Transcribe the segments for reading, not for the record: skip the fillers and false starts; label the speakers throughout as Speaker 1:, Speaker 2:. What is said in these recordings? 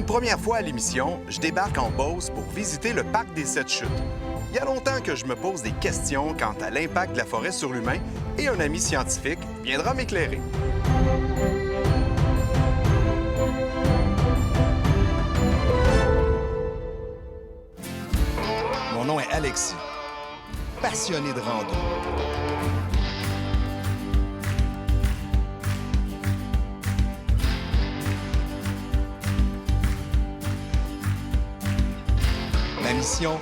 Speaker 1: première fois à l'émission, je débarque en Beauce pour visiter le parc des Sept Chutes. Il y a longtemps que je me pose des questions quant à l'impact de la forêt sur l'humain et un ami scientifique viendra m'éclairer. Mon nom est Alexis, passionné de rando. Ma mission,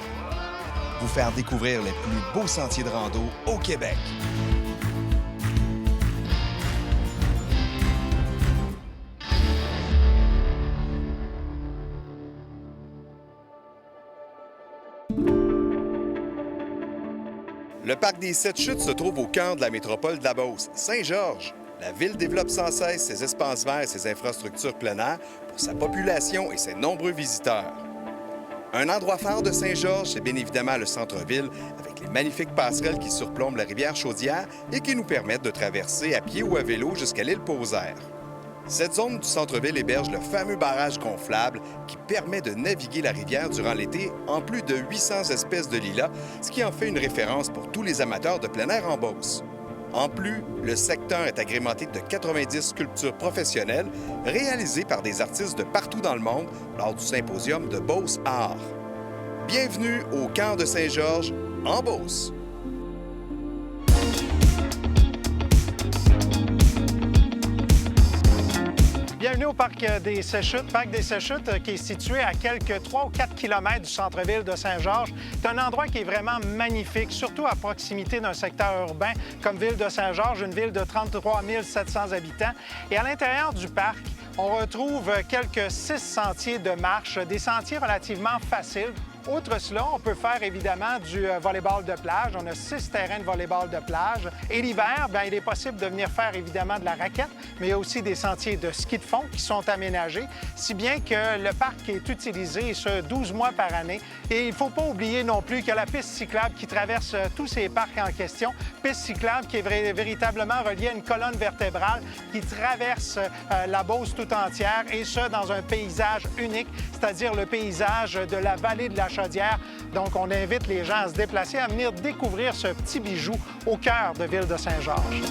Speaker 1: vous faire découvrir les plus beaux sentiers de rando au Québec. Le parc des Sept Chutes se trouve au cœur de la métropole de la Beauce, Saint-Georges. La ville développe sans cesse ses espaces verts et ses infrastructures plein air pour sa population et ses nombreux visiteurs. Un endroit phare de Saint-Georges, c'est bien évidemment le centre-ville, avec les magnifiques passerelles qui surplombent la rivière Chaudière et qui nous permettent de traverser à pied ou à vélo jusqu'à l'île Pausaire. Cette zone du centre-ville héberge le fameux barrage gonflable qui permet de naviguer la rivière durant l'été en plus de 800 espèces de lilas, ce qui en fait une référence pour tous les amateurs de plein air en Beauce. En plus, le secteur est agrémenté de 90 sculptures professionnelles réalisées par des artistes de partout dans le monde lors du symposium de Beauce Art. Bienvenue au cœur de Saint-Georges, en Beauce.
Speaker 2: Bienvenue au parc des Sept Chutes. Parc des Sept Chutes qui est situé à quelques 3 ou 4 kilomètres du centre-ville de Saint-Georges. C'est un endroit qui est vraiment magnifique, surtout à proximité d'un secteur urbain comme Ville de Saint-Georges, une ville de 33 700 habitants. Et à l'intérieur du parc, on retrouve quelques 6 sentiers de marche, des sentiers relativement faciles. Outre cela, on peut faire évidemment du volleyball de plage. On a 6 terrains de volleyball de plage. Et l'hiver, bien, il est possible de venir faire évidemment de la raquette, mais il y a aussi des sentiers de ski de fond qui sont aménagés, si bien que le parc est utilisé ce 12 mois par année. Et il ne faut pas oublier non plus qu'il y a la piste cyclable qui traverse tous ces parcs en question. Piste cyclable qui est véritablement reliée à une colonne vertébrale qui traverse la Beauce tout entière, et ce, dans un paysage unique, c'est-à-dire le paysage de la vallée de la Chaudière. Donc, on invite les gens à se déplacer, à venir découvrir ce petit bijou au cœur de Ville de Saint-Georges.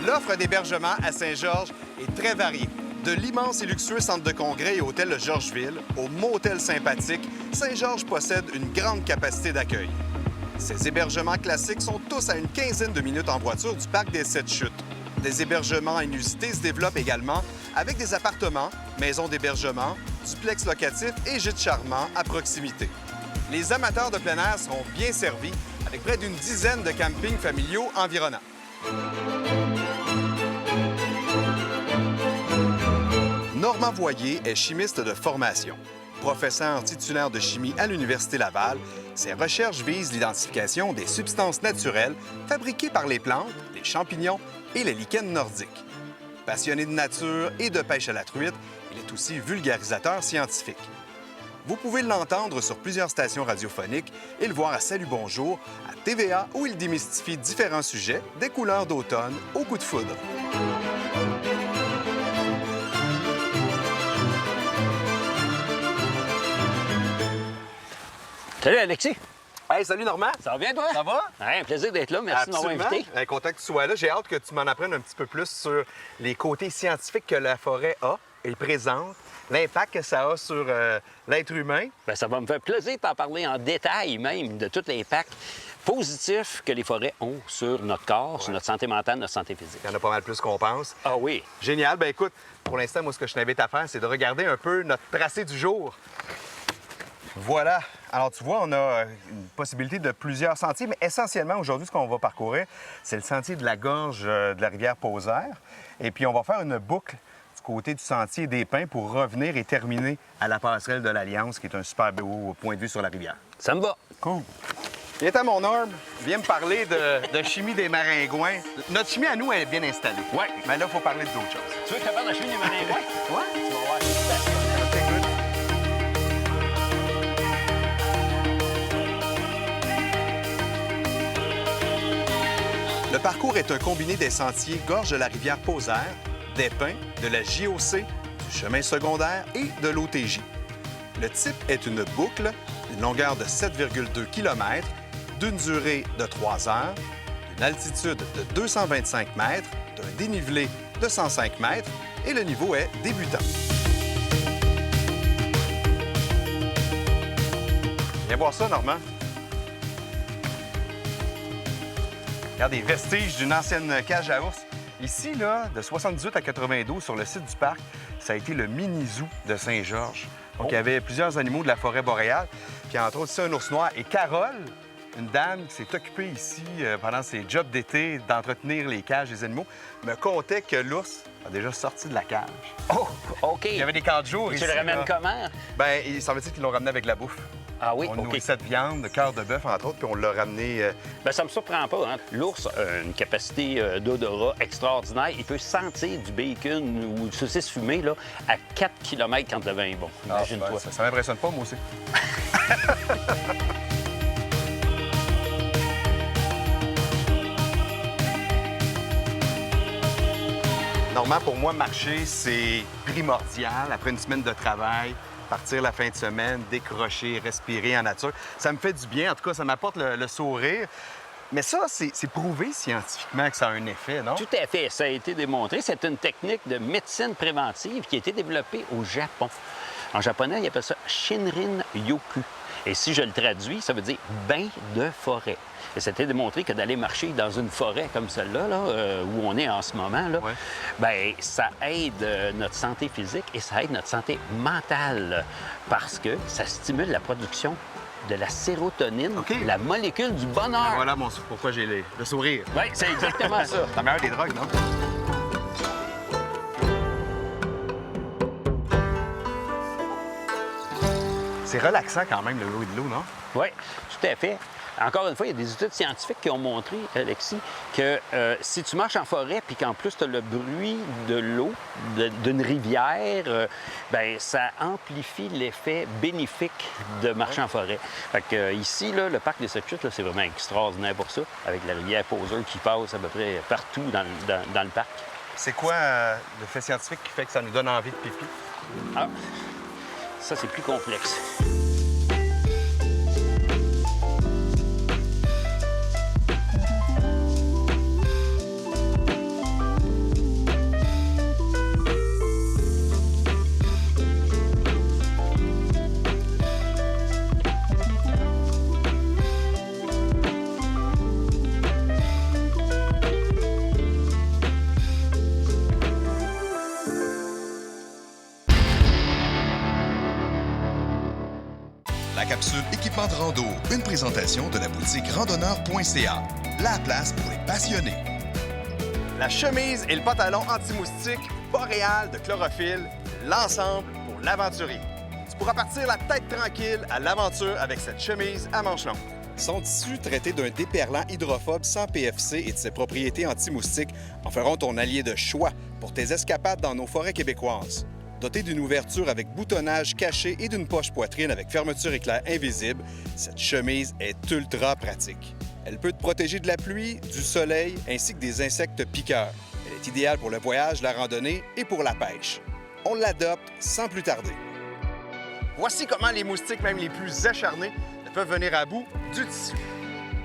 Speaker 1: L'offre d'hébergement à Saint-Georges est très variée. De l'immense et luxueux centre de congrès et hôtel de Georgeville au motel sympathique, Saint-Georges possède une grande capacité d'accueil. Ces hébergements classiques sont tous à une quinzaine de minutes en voiture du parc des Sept Chutes. Des hébergements inusités se développent également avec des appartements, maisons d'hébergement, duplex locatifs et gîtes charmants à proximité. Les amateurs de plein air seront bien servis avec près d'une dizaine de campings familiaux environnants. Normand Voyer est chimiste de formation. Professeur titulaire de chimie à l'Université Laval, ses recherches visent l'identification des substances naturelles fabriquées par les plantes, les champignons et les lichens nordiques. Passionné de nature et de pêche à la truite, il est aussi vulgarisateur scientifique. Vous pouvez l'entendre sur plusieurs stations radiophoniques et le voir à Salut Bonjour, à TVA, où il démystifie différents sujets, des couleurs d'automne au coup de foudre.
Speaker 3: Salut, Alexis.
Speaker 1: Hey, salut Normand!
Speaker 3: Ça va bien, toi?
Speaker 1: Ça va?
Speaker 3: Ouais, un plaisir d'être là. Merci de m'avoir invité.
Speaker 1: Content que tu sois là. J'ai hâte que tu m'en apprennes un petit peu plus sur les côtés scientifiques que la forêt a et présente, l'impact que ça a sur l'être humain.
Speaker 3: Bien, ça va me faire plaisir de t'en parler en détail même de tout l'impact positif que les forêts ont sur notre corps, sur notre santé mentale, notre santé physique.
Speaker 1: Il y en a pas mal plus qu'on pense.
Speaker 3: Ah oui?
Speaker 1: Génial. Bien, écoute, pour l'instant, moi, ce que je t'invite à faire, c'est de regarder un peu notre tracé du jour. Voilà. Alors, tu vois, on a une possibilité de plusieurs sentiers, mais essentiellement, aujourd'hui, ce qu'on va parcourir, c'est le sentier de la gorge de la rivière Pausaire. Et puis, on va faire une boucle du côté du sentier des Pins pour revenir et terminer à la passerelle de l'Alliance, qui est un super beau point de vue sur la rivière.
Speaker 3: Ça me va.
Speaker 1: Cool. Viens à mon Norm, viens me parler de chimie des maringouins. Notre chimie à nous, elle est bien installée.
Speaker 3: Oui.
Speaker 1: Mais là, il faut parler d'autres choses.
Speaker 3: Tu veux que je te parle de la chimie des maringouins?
Speaker 1: Ouais.
Speaker 3: Tu vas voir, c'est
Speaker 1: Le parcours est un combiné des sentiers gorge de la rivière Pausaire, des pins, de la JOC, du chemin secondaire et de l'OTJ. Le type est une boucle, d'une longueur de 7,2 km, d'une durée de 3 heures, d'une altitude de 225 mètres, d'un dénivelé de 105 mètres et le niveau est débutant. Viens voir ça, Normand. Regarde les vestiges d'une ancienne cage à ours. Ici, là, de 78 à 92, sur le site du parc, ça a été le mini-zoo de Saint-Georges. Donc, il y avait plusieurs animaux de la forêt boréale. Puis, entre autres, ici, un ours noir. Et Carole, une dame qui s'est occupée ici pendant ses jobs d'été d'entretenir les cages des animaux, me contait que l'ours a déjà sorti de la cage.
Speaker 3: Oh, OK.
Speaker 1: Il y avait des camps de jour ici.
Speaker 3: Tu le ramènes
Speaker 1: là.
Speaker 3: comment?
Speaker 1: Bien, il semble-t-il qu'ils l'ont ramené avec la bouffe.
Speaker 3: Ah oui,
Speaker 1: On
Speaker 3: OK.
Speaker 1: nourrissait de viande, de cœur de bœuf, entre autres, puis on l'a ramené...
Speaker 3: Bien, ça me surprend pas. Hein? L'ours a une capacité d'odorat extraordinaire. Il peut sentir du bacon ou du saucisse fumée là, à 4 km quand le vin est bon. Imagine-toi.
Speaker 1: Ben, ça m'impressionne pas, moi aussi. Normand, pour moi, marcher, c'est primordial. Après une semaine de travail, partir la fin de semaine, décrocher, respirer en nature, ça me fait du bien. En tout cas, ça m'apporte le sourire. Mais ça, c'est prouvé scientifiquement que ça a un effet, non?
Speaker 3: Tout à fait. Ça a été démontré. C'est une technique de médecine préventive qui a été développée au Japon. En japonais, ils appellent ça Shinrin-yoku. Et si je le traduis, ça veut dire bain de forêt. Et c'était démontré que d'aller marcher dans une forêt comme celle-là, où on est en ce moment, là,
Speaker 1: Ouais.
Speaker 3: bien, ça aide notre santé physique et ça aide notre santé mentale parce que ça stimule la production de la sérotonine,
Speaker 1: OK.
Speaker 3: la molécule du bonheur.
Speaker 1: Voilà pourquoi j'ai le sourire.
Speaker 3: Oui, c'est exactement ça.
Speaker 1: C'est la meilleure des drogues, non? C'est relaxant quand même, le bruit de l'eau, non?
Speaker 3: Oui, tout à fait. Encore une fois, il y a des études scientifiques qui ont montré, Alexis, que si tu marches en forêt puis qu'en plus tu as le bruit de l'eau, d'une rivière, bien, ça amplifie l'effet bénéfique de marcher en forêt. Fait que ici, là, le parc des Sept Chutes, là, c'est vraiment extraordinaire pour ça, avec la rivière Poseur qui passe à peu près partout dans le parc.
Speaker 1: C'est quoi le fait scientifique qui fait que ça nous donne envie de pipi?
Speaker 3: Ah, ça, c'est plus complexe.
Speaker 1: La capsule équipement de rando, une présentation de la boutique randonneur.ca. La place pour les passionnés. La chemise et le pantalon anti-moustique Boréal de Chlorophylle, l'ensemble pour l'aventurier. Tu pourras partir la tête tranquille à l'aventure avec cette chemise à manches longues. Son tissu traité d'un déperlant hydrophobe sans PFC et de ses propriétés anti-moustiques en feront ton allié de choix pour tes escapades dans nos forêts québécoises. Dotée d'une ouverture avec boutonnage caché et d'une poche poitrine avec fermeture éclair invisible, cette chemise est ultra pratique. Elle peut te protéger de la pluie, du soleil ainsi que des insectes piqueurs. Elle est idéale pour le voyage, la randonnée et pour la pêche. On l'adopte sans plus tarder. Voici comment les moustiques, même les plus acharnés, ne peuvent venir à bout du tissu.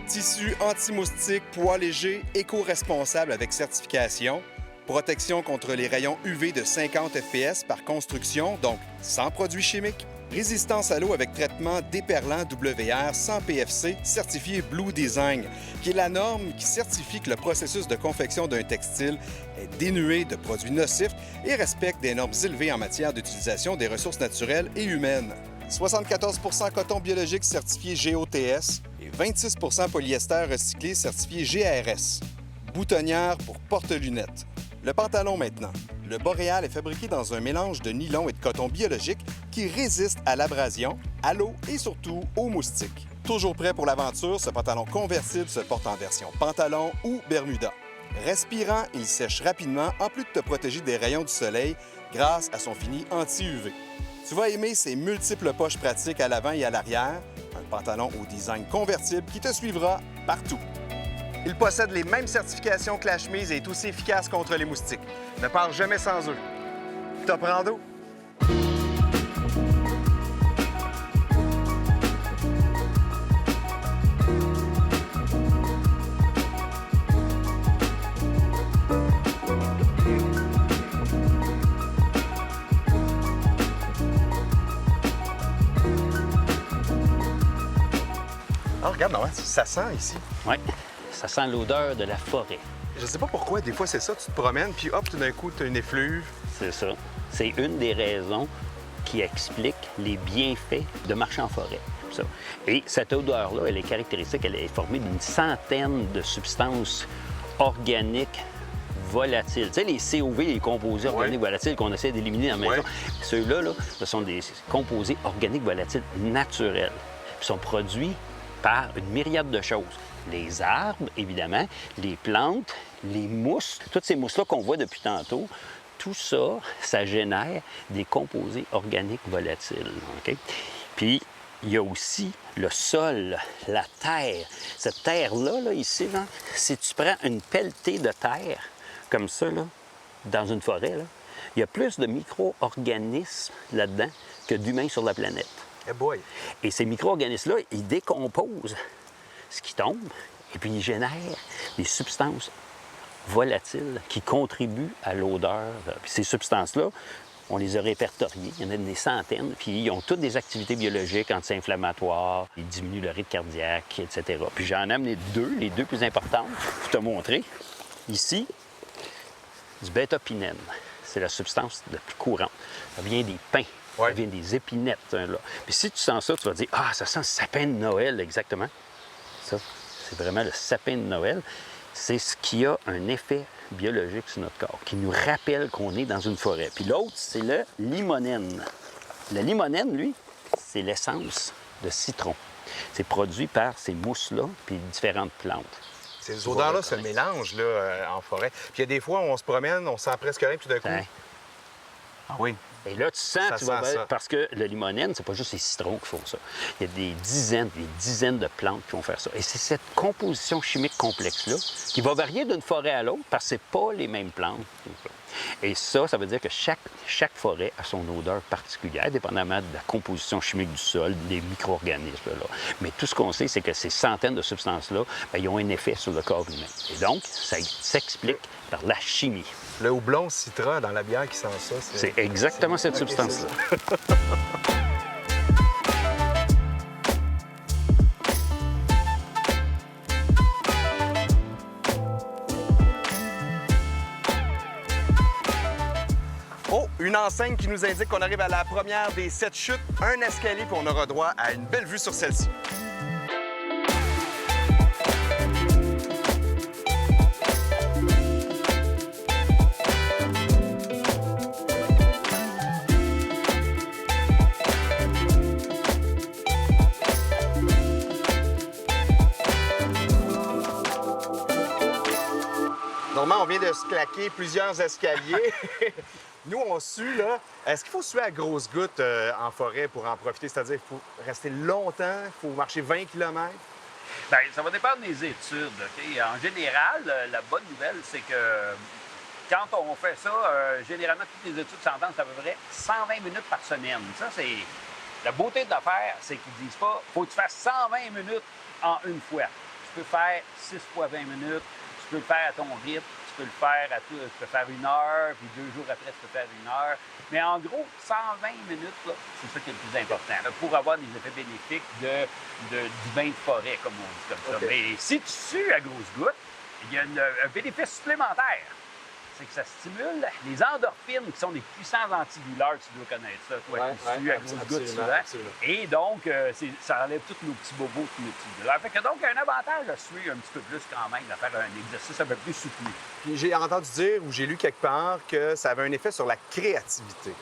Speaker 1: Tissu anti-moustique, poids léger, éco-responsable avec certification. Protection contre les rayons UV de 50 fps par construction, donc sans produits chimiques. Résistance à l'eau avec traitement déperlant WR sans PFC, certifié Blue Design, qui est la norme qui certifie que le processus de confection d'un textile est dénué de produits nocifs et respecte des normes élevées en matière d'utilisation des ressources naturelles et humaines. 74 coton biologique certifié GOTS et 26 polyester recyclé certifié GRS. Boutonnière pour porte-lunettes. Le pantalon maintenant. Le Boréal est fabriqué dans un mélange de nylon et de coton biologique qui résiste à l'abrasion, à l'eau et surtout aux moustiques. Toujours prêt pour l'aventure, ce pantalon convertible se porte en version pantalon ou bermuda. Respirant, il sèche rapidement en plus de te protéger des rayons du soleil grâce à son fini anti-UV. Tu vas aimer ses multiples poches pratiques à l'avant et à l'arrière, un pantalon au design convertible qui te suivra partout. Il possède les mêmes certifications que la chemise et est aussi efficace contre les moustiques. Ne pars jamais sans eux. Top Rando. Ah, regarde, non, ça sent ici.
Speaker 3: Oui, ça sent l'odeur de la forêt.
Speaker 1: Je sais pas pourquoi, des fois c'est ça, tu te promènes, puis hop, tout d'un coup, tu as une effluve.
Speaker 3: C'est ça. C'est une des raisons qui explique les bienfaits de marcher en forêt. Ça. Et cette odeur-là, elle est caractéristique, elle est formée d'une centaine de substances organiques volatiles. Tu sais, les COV, les composés organiques volatiles qu'on essaie d'éliminer dans la maison, ceux-là, là, ce sont des composés organiques volatiles naturels. Ils sont produits par une myriade de choses. Les arbres, évidemment, les plantes, les mousses, toutes ces mousses-là qu'on voit depuis tantôt, tout ça, ça génère des composés organiques volatiles. OK? Puis, il y a aussi le sol, la terre. Cette terre-là, là, ici, là, si tu prends une pelletée de terre, comme ça, là, dans une forêt, là, il y a plus de micro-organismes là-dedans que d'humains sur la planète.
Speaker 1: Eh boy.
Speaker 3: Et ces micro-organismes-là, ils décomposent ce qui tombe et puis ils génèrent des substances volatiles qui contribuent à l'odeur. Puis ces substances-là, on les a répertoriées. Il y en a des centaines. Puis ils ont toutes des activités biologiques, anti-inflammatoires, ils diminuent le rythme cardiaque, etc. Puis j'en ai amené les deux plus importantes, pour te montrer. Ici, du bêta-pinène. C'est la substance la plus courante. Ça vient des pins. Ça vient des épinettes. Là. Puis si tu sens ça, tu vas dire « Ah, ça sent le sapin de Noël, exactement. » Ça, c'est vraiment le sapin de Noël. C'est ce qui a un effet biologique sur notre corps, qui nous rappelle qu'on est dans une forêt. Puis l'autre, c'est le limonène. Le limonène, lui, c'est l'essence de citron. C'est produit par ces mousses-là, puis différentes plantes.
Speaker 1: Ces odeurs-là se mélangent là, en forêt. Puis il y a des fois, on se promène, on sent presque rien, puis tout d'un coup... Ah oui.
Speaker 3: Et là, tu sens,
Speaker 1: ça
Speaker 3: tu vas
Speaker 1: sent ça.
Speaker 3: parce que le limonène, c'est pas juste les citrons qui font ça. Il y a des dizaines de plantes qui vont faire ça. Et c'est cette composition chimique complexe-là qui va varier d'une forêt à l'autre parce que c'est pas les mêmes plantes. Et ça veut dire que chaque forêt a son odeur particulière, dépendamment de la composition chimique du sol, des micro-organismes. Là. Mais tout ce qu'on sait, c'est que ces centaines de substances-là, bien, ils ont un effet sur le corps humain. Et donc, ça s'explique par la chimie.
Speaker 1: Le houblon citra dans la bière qui sent ça,
Speaker 3: c'est exactement cette substance-là.
Speaker 1: Oh, une enseigne qui nous indique qu'on arrive à la première des 7 chutes. Un escalier, puis on aura droit à une belle vue sur celle-ci. Normand, on vient de se claquer plusieurs escaliers. Nous, on sue, là. Est-ce qu'il faut suer à grosses gouttes en forêt pour en profiter? C'est-à-dire qu'il faut rester longtemps, il faut marcher 20 km?
Speaker 3: Bien, ça va dépendre des études. OK? En général, la bonne nouvelle, c'est que quand on fait ça, généralement, toutes les études s'entendent, c'est à peu près 120 minutes par semaine. Ça, c'est... La beauté de l'affaire, c'est qu'ils disent pas « faut que tu fasses 120 minutes en une fois ». Tu peux faire 6 fois 20 minutes, tu peux le faire à ton rythme, tu peux le faire tu peux faire 1 heure, puis 2 jours après, tu peux faire 1 heure. Mais en gros, 120 minutes, là, c'est ça qui est le plus important, là, pour avoir des effets bénéfiques du bain de forêt, comme on dit comme ça.
Speaker 1: Okay.
Speaker 3: Mais si tu sues à grosses gouttes, il y a un bénéfice supplémentaire. C'est que ça stimule les endorphines, qui sont des puissants antidouleurs. Tu dois connaître ça, toi, qui sues à grosses gouttes souvent. Absolument. Et donc, ça enlève tous nos petits bobos, tous nos petits douleurs. Fait que donc, il y a un avantage à suer un petit peu plus quand même, de faire un exercice un peu plus soutenu.
Speaker 1: Puis j'ai entendu dire, ou j'ai lu quelque part, que ça avait un effet sur la créativité.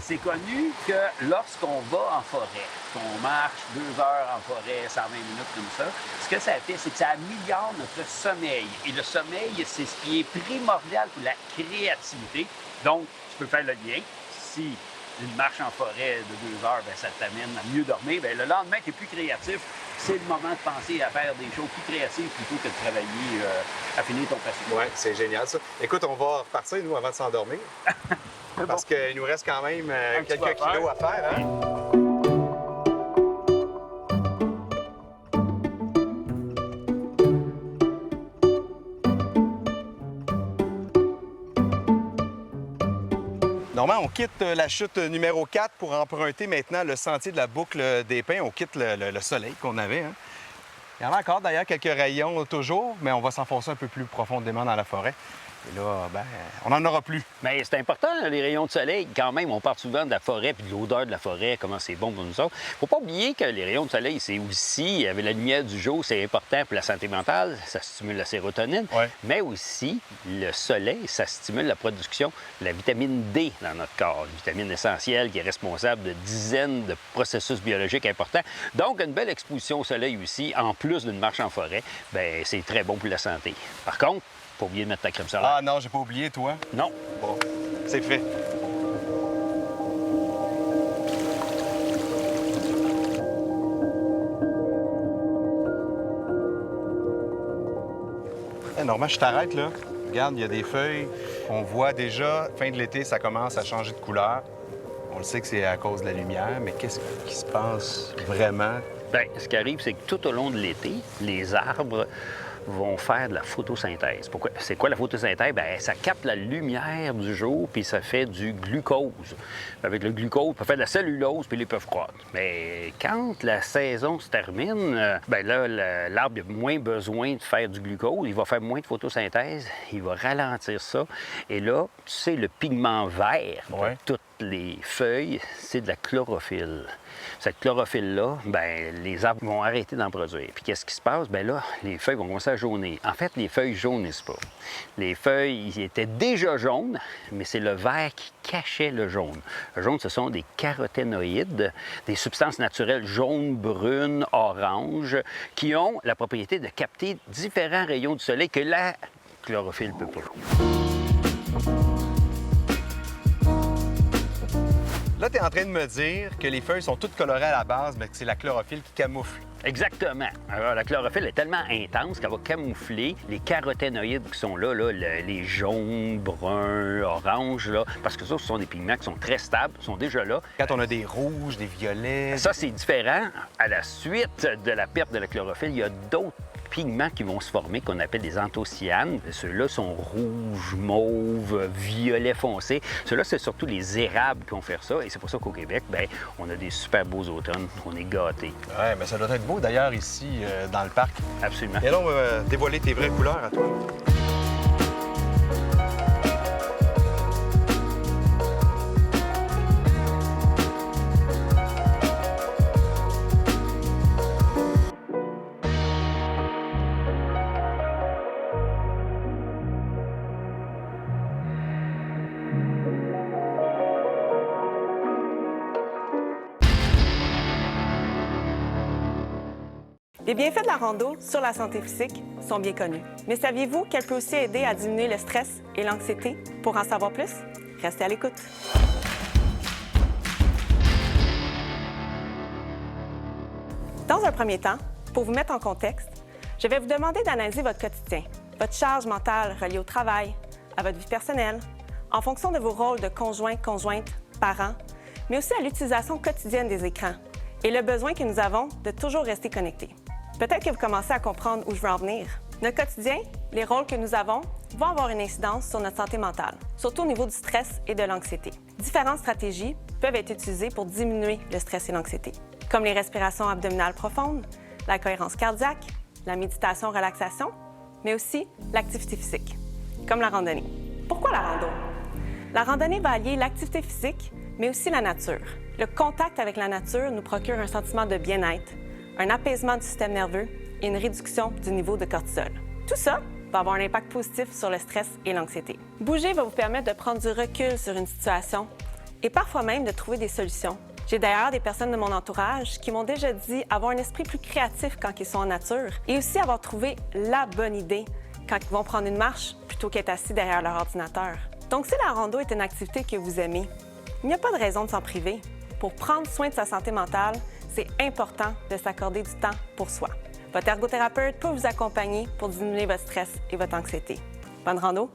Speaker 3: C'est connu que lorsqu'on va en forêt, qu'on marche 2 heures en forêt, 120 minutes comme ça, ce que ça fait, c'est que ça améliore notre sommeil. Et le sommeil, c'est ce qui est primordial pour la créativité. Donc, tu peux faire le lien. Si une marche en forêt de 2 heures, bien, ça t'amène à mieux dormir, bien, le lendemain, tu es plus créatif, c'est le moment de penser à faire des choses plus créatives plutôt que de travailler à finir ton passion.
Speaker 1: Oui, c'est génial ça. Écoute, on va repartir, nous, avant de s'endormir. Parce qu'il nous reste quand même quelques kilos à faire. Hein? Normand, on quitte la chute numéro 4 pour emprunter maintenant le sentier de la boucle des Pins. On quitte le soleil qu'on avait. Hein? Il y en a encore d'ailleurs quelques rayons toujours, mais on va s'enfoncer un peu plus profondément dans la forêt. Et là, ben, on n'en aura plus.
Speaker 3: Mais c'est important, les rayons de soleil. Quand même, on parle souvent de la forêt puis de l'odeur de la forêt, comment c'est bon pour nous autres. Faut pas oublier que les rayons de soleil, c'est aussi, avec la lumière du jour, c'est important pour la santé mentale. Ça stimule la sérotonine.
Speaker 1: Ouais.
Speaker 3: Mais aussi, le soleil, ça stimule la production de la vitamine D dans notre corps. Une vitamine essentielle qui est responsable de dizaines de processus biologiques importants. Donc, une belle exposition au soleil aussi, en plus d'une marche en forêt, bien, c'est très bon pour la santé. Par contre, pas oublier de mettre ta crème solaire.
Speaker 1: Ah non, j'ai pas oublié, toi.
Speaker 3: Non.
Speaker 1: Bon, c'est fait. Hey, Normand, je t'arrête, là. Regarde, il y a des feuilles. On voit déjà, fin de l'été, ça commence à changer de couleur. On le sait que c'est à cause de la lumière, mais qu'est-ce qui se passe vraiment?
Speaker 3: Bien, ce qui arrive, c'est que tout au long de l'été, les arbres vont faire de la photosynthèse. Pourquoi? C'est quoi la photosynthèse? Bien, ça capte la lumière du jour, puis ça fait du glucose. Avec le glucose, on peut faire de la cellulose, puis ils peuvent croître. Mais quand la saison se termine, bien là, l'arbre a moins besoin de faire du glucose, il va faire moins de photosynthèse, il va ralentir ça. Et là, tu sais, le pigment vert de toutes les feuilles, c'est de la chlorophylle. Cette chlorophylle-là, bien, les arbres vont arrêter d'en produire. Puis qu'est-ce qui se passe? Bien là, les feuilles vont commencer à jaunir. En fait, les feuilles jaunissent pas. Les feuilles, ils étaient déjà jaunes, mais c'est le vert qui cachait le jaune. Le jaune, ce sont des caroténoïdes, des substances naturelles jaunes, brunes, oranges, qui ont la propriété de capter différents rayons du soleil que la chlorophylle ne peut pas.
Speaker 1: Là, tu es en train de me dire que les feuilles sont toutes colorées à la base, mais que c'est la chlorophylle qui camoufle.
Speaker 3: Exactement. Alors, la chlorophylle est tellement intense qu'elle va camoufler les caroténoïdes qui sont là, les jaunes, bruns, oranges, là, parce que ça, ce sont des pigments qui sont très stables, sont déjà là.
Speaker 1: Quand on a des rouges, des violets...
Speaker 3: Ça, c'est différent. À la suite de la perte de la chlorophylle, il y a d'autres pigments qui vont se former qu'on appelle des anthocyanes. Ceux-là sont rouges, mauves, violets foncés. Ceux-là, c'est surtout les érables qui vont faire ça. Et c'est pour ça qu'au Québec, bien, on a des super beaux automnes. On est gâtés.
Speaker 1: Oui, mais ça doit être beau d'ailleurs ici dans le parc.
Speaker 3: Absolument.
Speaker 1: Et là, on va dévoiler tes vraies couleurs à toi.
Speaker 4: Les bienfaits de la rando sur la santé physique sont bien connus. Mais saviez-vous qu'elle peut aussi aider à diminuer le stress et l'anxiété? Pour en savoir plus, restez à l'écoute. Dans un premier temps, pour vous mettre en contexte, je vais vous demander d'analyser votre quotidien, votre charge mentale reliée au travail, à votre vie personnelle, en fonction de vos rôles de conjoint, conjointe, parents, mais aussi à l'utilisation quotidienne des écrans et le besoin que nous avons de toujours rester connectés. Peut-être que vous commencez à comprendre où je veux en venir. Notre quotidien, les rôles que nous avons, vont avoir une incidence sur notre santé mentale, surtout au niveau du stress et de l'anxiété. Différentes stratégies peuvent être utilisées pour diminuer le stress et l'anxiété, comme les respirations abdominales profondes, la cohérence cardiaque, la méditation-relaxation, mais aussi l'activité physique, comme la randonnée. Pourquoi la rando? La randonnée va allier l'activité physique, mais aussi la nature. Le contact avec la nature nous procure un sentiment de bien-être, un apaisement du système nerveux et une réduction du niveau de cortisol. Tout ça va avoir un impact positif sur le stress et l'anxiété. Bouger va vous permettre de prendre du recul sur une situation et parfois même de trouver des solutions. J'ai d'ailleurs des personnes de mon entourage qui m'ont déjà dit avoir un esprit plus créatif quand ils sont en nature et aussi avoir trouvé la bonne idée quand ils vont prendre une marche plutôt qu'être assis derrière leur ordinateur. Donc, si la rando est une activité que vous aimez, il n'y a pas de raison de s'en priver. Pour prendre soin de sa santé mentale, c'est important de s'accorder du temps pour soi. Votre ergothérapeute peut vous accompagner pour diminuer votre stress et votre anxiété. Bonne rando!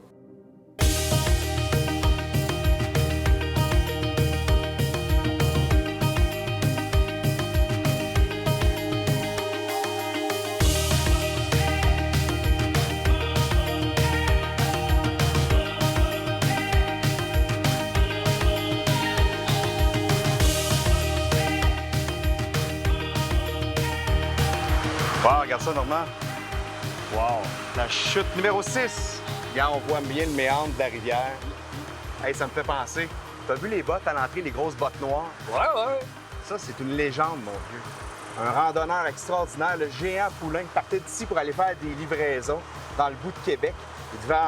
Speaker 1: Wow, regarde ça, Normand. Wow. La chute numéro 6. Regarde, on voit bien le méandre de la rivière. Hey, ça me fait penser. T'as vu les bottes à l'entrée, les grosses bottes noires?
Speaker 3: Ouais.
Speaker 1: Ça, c'est une légende, mon vieux. Un randonneur extraordinaire, le géant Poulain, qui partait d'ici pour aller faire des livraisons dans le bout de Québec. Il devait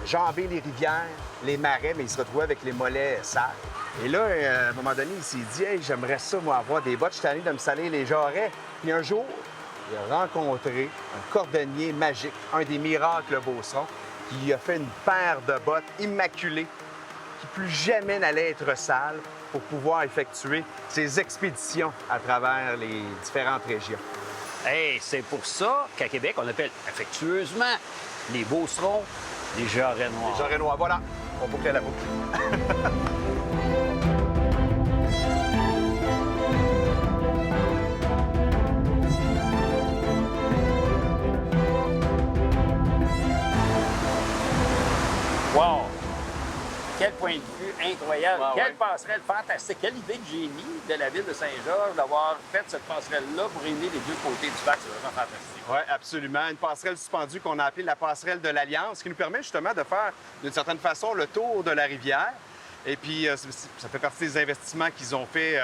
Speaker 1: enjamber les rivières, les marais, mais il se retrouvait avec les mollets sales. Et là, à un moment donné, il s'est dit « Hey, j'aimerais ça, moi, avoir des bottes. Je suis tanné de me salir les jarrets. » Puis un jour, il a rencontré un cordonnier magique, un des miracles Beauceron, qui lui a fait une paire de bottes immaculées qui plus jamais n'allaient être sales pour pouvoir effectuer ses expéditions à travers les différentes régions.
Speaker 3: Hey, c'est pour ça qu'à Québec, on appelle affectueusement les Beaucerons les jarrets noirs.
Speaker 1: Les jarrets noirs, voilà. On boucle la boucle.
Speaker 3: Wow! Quel point de vue incroyable!
Speaker 1: Ah,
Speaker 3: Quelle
Speaker 1: ouais.
Speaker 3: passerelle fantastique! Quelle idée de génie de la ville de Saint-Georges d'avoir fait cette passerelle-là pour réunir les deux côtés du lac. C'est vraiment fantastique.
Speaker 1: Oui, absolument. Une passerelle suspendue qu'on a appelée la passerelle de l'Alliance, qui nous permet justement de faire, d'une certaine façon, le tour de la rivière. Et puis, ça fait partie des investissements qu'ils ont fait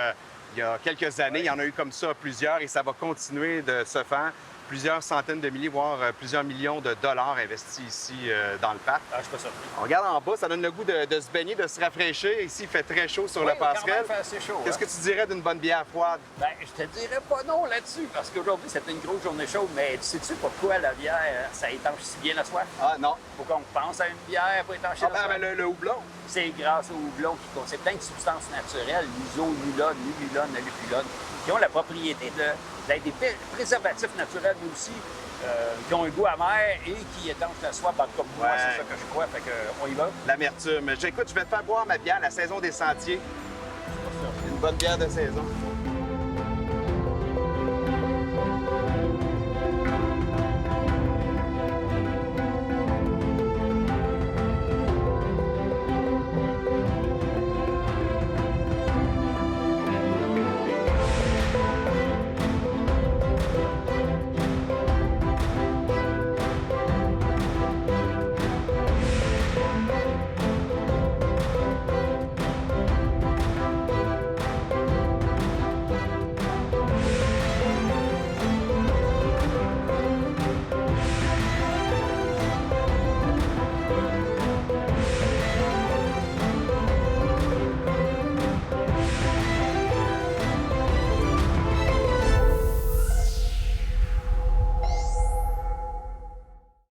Speaker 1: il y a quelques années. Il y en a eu comme ça plusieurs et ça va continuer de se faire. Plusieurs centaines de milliers, voire plusieurs millions de dollars investis ici dans le parc.
Speaker 3: Ah, je suis pas surpris.
Speaker 1: On regarde en bas, ça donne le goût de se baigner, de se rafraîchir. Ici, il fait très chaud sur la passerelle.
Speaker 3: Assez chaud,
Speaker 1: Qu'est-ce que tu dirais d'une bonne bière froide?
Speaker 3: Ben, je te dirais pas non là-dessus, parce qu'aujourd'hui, c'était une grosse journée chaude, mais sais-tu pourquoi la bière, ça étanche si bien la soif?
Speaker 1: Ah non.
Speaker 3: Faut qu'on pense à une bière pour étancher la soif.
Speaker 1: Le houblon.
Speaker 3: C'est grâce au houblon qui contient plein de substances naturelles, l'isolinulone, l'ululone, la lupulone, qui ont la propriété d'être des préservatifs naturels, mais aussi qui ont un goût amer et qui étanchent la soif. Comme moi,
Speaker 1: Ouais.
Speaker 3: c'est ça que je crois. Fait que, on y va.
Speaker 1: L'amertume. Écoute, je vais te faire boire ma bière, la saison des sentiers. Une bonne bière de saison.